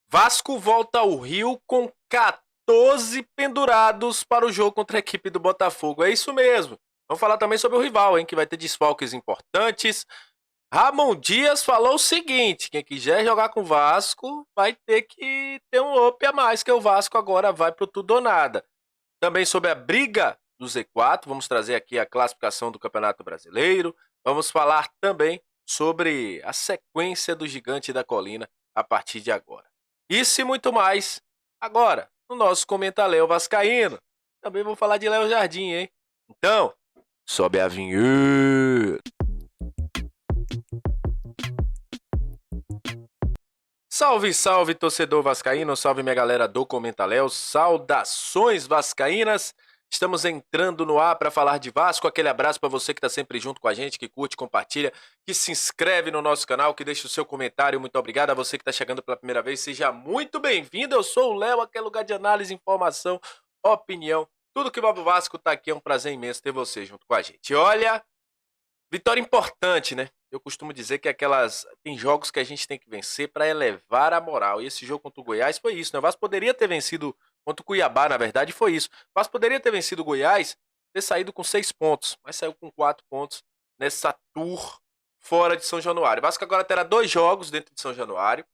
Vasco volta ao Rio com 14 pendurados para o jogo contra a equipe do Botafogo. É isso mesmo. Vamos falar também sobre o rival, hein, que vai ter desfalques importantes. Ramon Dias falou o seguinte: quem quiser jogar com o Vasco vai ter que ter um up a mais, que o Vasco agora vai pro tudo ou nada. Também sobre a briga do Z4, vamos trazer aqui a classificação do Campeonato Brasileiro. Vamos falar também sobre a sequência do Gigante da Colina a partir de agora. Isso e muito mais agora no nosso Comentário Vascaíno. Também vou falar de Léo Jardim, hein? Então, sobe a vinheta. Salve, salve, torcedor vascaíno, salve minha galera do Comentaléu, saudações vascaínas. Estamos entrando no ar para falar de Vasco. Aquele abraço para você que está sempre junto com a gente, que curte, compartilha, que se inscreve no nosso canal, que deixa o seu comentário. Muito obrigado a você que está chegando pela primeira vez. Seja muito bem-vindo. Eu sou o Léo, aquele lugar de análise, informação, opinião. Tudo que envolve o Vasco está aqui. É um prazer imenso ter você junto com a gente. Olha, vitória importante, né? Eu costumo dizer que tem jogos que a gente tem que vencer para elevar a moral. E esse jogo contra o Goiás foi isso, né? O Vasco poderia ter vencido contra o Cuiabá, na verdade, foi isso. O Vasco poderia ter vencido o Goiás, ter saído com 6 pontos, mas saiu com 4 pontos nessa tour fora de São Januário. O Vasco agora terá 2 jogos dentro de São Januário,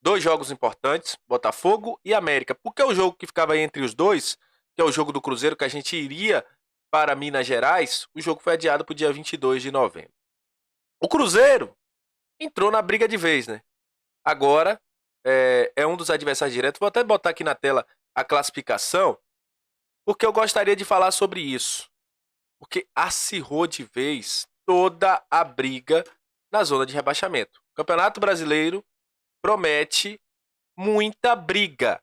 2 jogos importantes, Botafogo e América. Porque o jogo que ficava entre os dois, que é o jogo do Cruzeiro, que a gente iria para Minas Gerais, o jogo foi adiado para o dia 22 de novembro. O Cruzeiro entrou na briga de vez, né? Agora é um dos adversários diretos. Vou até botar aqui na tela a classificação, porque eu gostaria de falar sobre isso. Porque acirrou de vez toda a briga na zona de rebaixamento. O Campeonato Brasileiro promete muita briga.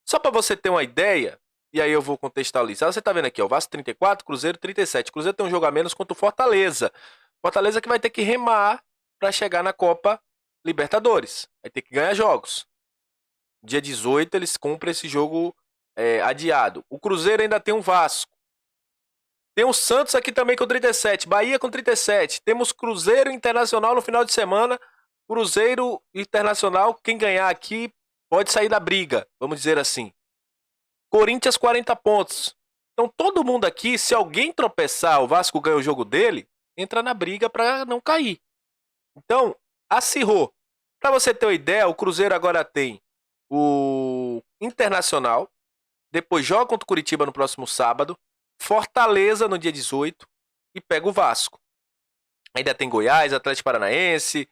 Só para você ter uma ideia, e aí eu vou contextualizar. Você tá vendo aqui, ó, o Vasco 34, Cruzeiro 37. O Cruzeiro tem um jogo a menos contra o Fortaleza. Fortaleza que vai ter que remar para chegar na Copa Libertadores. Vai ter que ganhar jogos. Dia 18 eles cumprem esse jogo adiado. O Cruzeiro ainda tem um Vasco. Tem o Santos aqui também com 37. Bahia com 37. Temos Cruzeiro Internacional no final de semana. Cruzeiro Internacional, quem ganhar aqui pode sair da briga, vamos dizer assim. Corinthians 40 pontos. Então todo mundo aqui, se alguém tropeçar, o Vasco ganha o jogo dele, entra na briga para não cair. Então, acirrou. Para você ter uma ideia, o Cruzeiro agora tem o Internacional, depois joga contra o Curitiba no próximo sábado, Fortaleza no dia 18 e pega o Vasco. Ainda tem Goiás, Atlético Paranaense,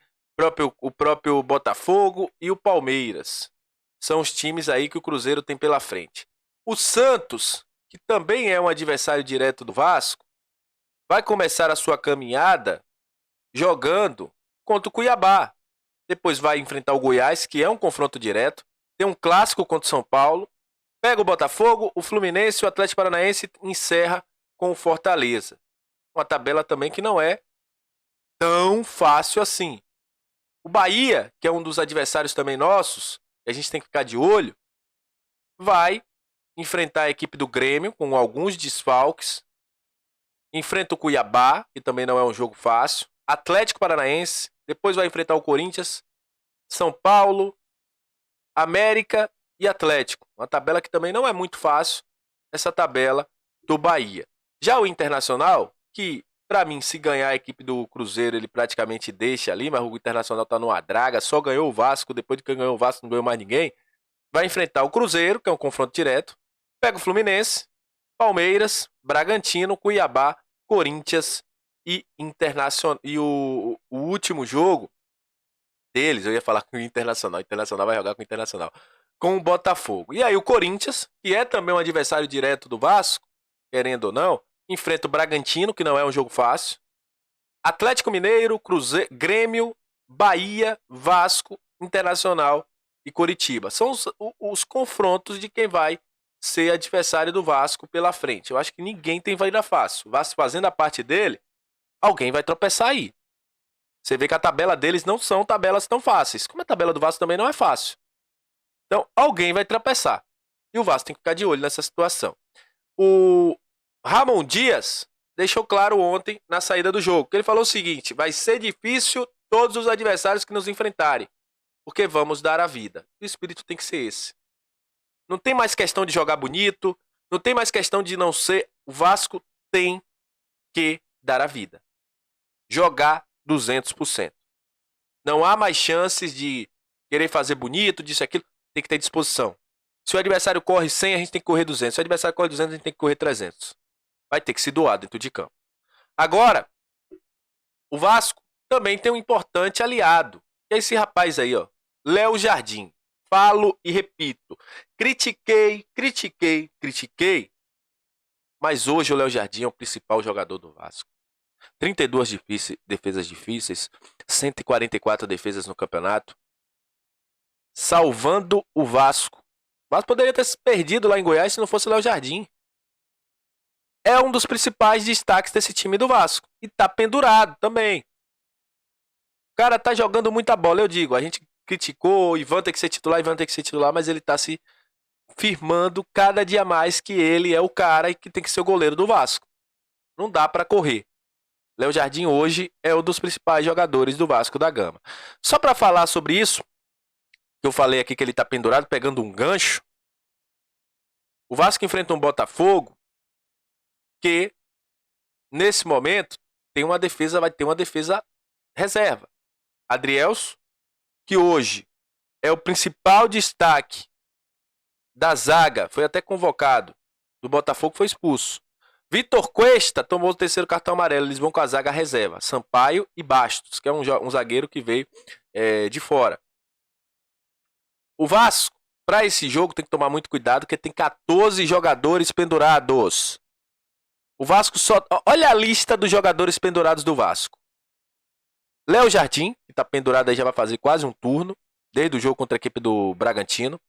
o próprio Botafogo e o Palmeiras. São os times aí que o Cruzeiro tem pela frente. O Santos, que também é um adversário direto do Vasco, vai começar a sua caminhada jogando contra o Cuiabá. Depois vai enfrentar o Goiás, que é um confronto direto. Tem um clássico contra o São Paulo. Pega o Botafogo, o Fluminense, o Atlético Paranaense e encerra com o Fortaleza. Uma tabela também que não é tão fácil assim. O Bahia, que é um dos adversários também nossos, que a gente tem que ficar de olho, vai enfrentar a equipe do Grêmio com alguns desfalques. Enfrenta o Cuiabá, que também não é um jogo fácil. Atlético Paranaense. Depois vai enfrentar o Corinthians, São Paulo, América e Atlético. Uma tabela que também não é muito fácil, essa tabela do Bahia. Já o Internacional, que para mim, se ganhar a equipe do Cruzeiro, ele praticamente deixa ali, mas o Internacional tá numa draga, só ganhou o Vasco, depois de que ganhou o Vasco não ganhou mais ninguém. Vai enfrentar o Cruzeiro, que é um confronto direto. Pega o Fluminense, Palmeiras, Bragantino, Cuiabá, Corinthians e Internacional. E o último jogo deles, eu ia falar com o Internacional. O Internacional vai jogar com o Internacional. Com o Botafogo. E aí o Corinthians, que é também um adversário direto do Vasco, querendo ou não, enfrenta o Bragantino, que não é um jogo fácil. Atlético Mineiro, Cruzeiro, Grêmio, Bahia, Vasco, Internacional e Coritiba. São os confrontos de quem vai ser adversário do Vasco pela frente. Eu acho que ninguém tem vida fácil. O Vasco fazendo a parte dele, alguém vai tropeçar aí. Você vê que a tabela deles não são tabelas tão fáceis. Como a tabela do Vasco também não é fácil. Então, alguém vai tropeçar. E o Vasco tem que ficar de olho nessa situação. O Ramon Dias deixou claro ontem na saída do jogo, que ele falou o seguinte: vai ser difícil todos os adversários que nos enfrentarem, porque vamos dar a vida. O espírito tem que ser esse. Não tem mais questão de jogar bonito, não tem mais questão de não ser. O Vasco tem que dar a vida. Jogar 200%. Não há mais chances de querer fazer bonito, disso e aquilo. Tem que ter disposição. Se o adversário corre 100, a gente tem que correr 200. Se o adversário corre 200, a gente tem que correr 300. Vai ter que se doar dentro de campo. Agora, o Vasco também tem um importante aliado. Que é esse rapaz aí, ó. Léo Jardim. Falo e repito. Critiquei. Mas hoje o Léo Jardim é o principal jogador do Vasco. 32 defesas difíceis. 144 defesas no campeonato. Salvando o Vasco. O Vasco poderia ter se perdido lá em Goiás se não fosse o Léo Jardim. É um dos principais destaques desse time do Vasco. E tá pendurado também. O cara tá jogando muita bola, eu digo. A gente criticou, Ivan tem que ser titular, mas ele tá se firmando cada dia mais que ele é o cara e que tem que ser o goleiro do Vasco. Não dá pra correr. Léo Jardim hoje é um dos principais jogadores do Vasco da Gama. Só pra falar sobre isso, que eu falei aqui que ele tá pendurado, pegando um gancho. O Vasco enfrenta um Botafogo que, nesse momento, vai ter uma defesa reserva. Adrielso, que hoje é o principal destaque da zaga, foi até convocado, do Botafogo, foi expulso. Vitor Cuesta tomou o terceiro cartão amarelo, eles vão com a zaga reserva. Sampaio e Bastos, que é um zagueiro que veio de fora. O Vasco, para esse jogo, tem que tomar muito cuidado, porque tem 14 jogadores pendurados. O Vasco só... Olha a lista dos jogadores pendurados do Vasco. Léo Jardim, que tá pendurado aí, já vai fazer quase um turno, desde o jogo contra a equipe do Bragantino.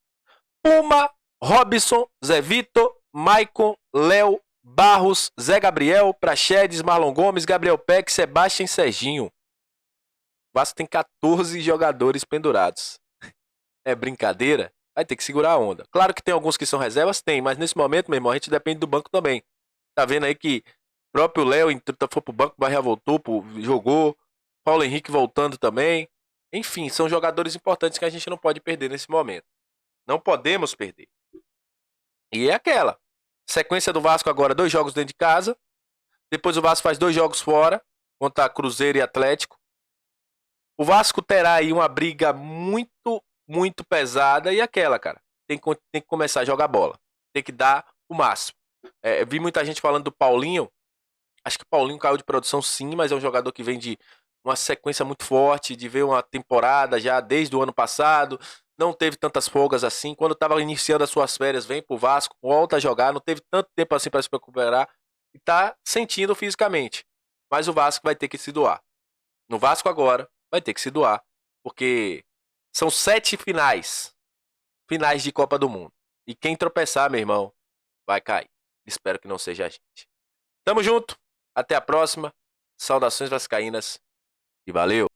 Puma, Robson, Zé Vitor, Maicon, Léo, Barros, Zé Gabriel, Praxedes, Marlon Gomes, Gabriel Peck, Sebastião e Serginho. O Vasco tem 14 jogadores pendurados. É brincadeira? Vai ter que segurar a onda. Claro que tem alguns que são reservas, tem, mas nesse momento, meu irmão, a gente depende do banco também. Tá vendo aí que o próprio Léo foi pro banco, o Bahia voltou, jogou. Paulo Henrique voltando também. Enfim, são jogadores importantes que a gente não pode perder nesse momento. Não podemos perder. E é aquela. Sequência do Vasco agora, 2 jogos dentro de casa. Depois o Vasco faz 2 jogos fora, contra Cruzeiro e Atlético. O Vasco terá aí uma briga muito pesada. E aquela, cara. Tem que começar a jogar bola. Tem que dar o máximo. Vi muita gente falando do Paulinho. Acho que o Paulinho caiu de produção sim, mas é um jogador que vem de uma sequência muito forte, de ver uma temporada já desde o ano passado, não teve tantas folgas assim, quando estava iniciando as suas férias, vem pro Vasco, volta a jogar, não teve tanto tempo assim para se recuperar, e tá sentindo fisicamente, mas o Vasco vai ter que se doar. No Vasco agora, vai ter que se doar, porque são 7 finais de Copa do Mundo, e quem tropeçar, meu irmão, vai cair. Espero que não seja a gente. Tamo junto, até a próxima, saudações vascaínas, e valeu!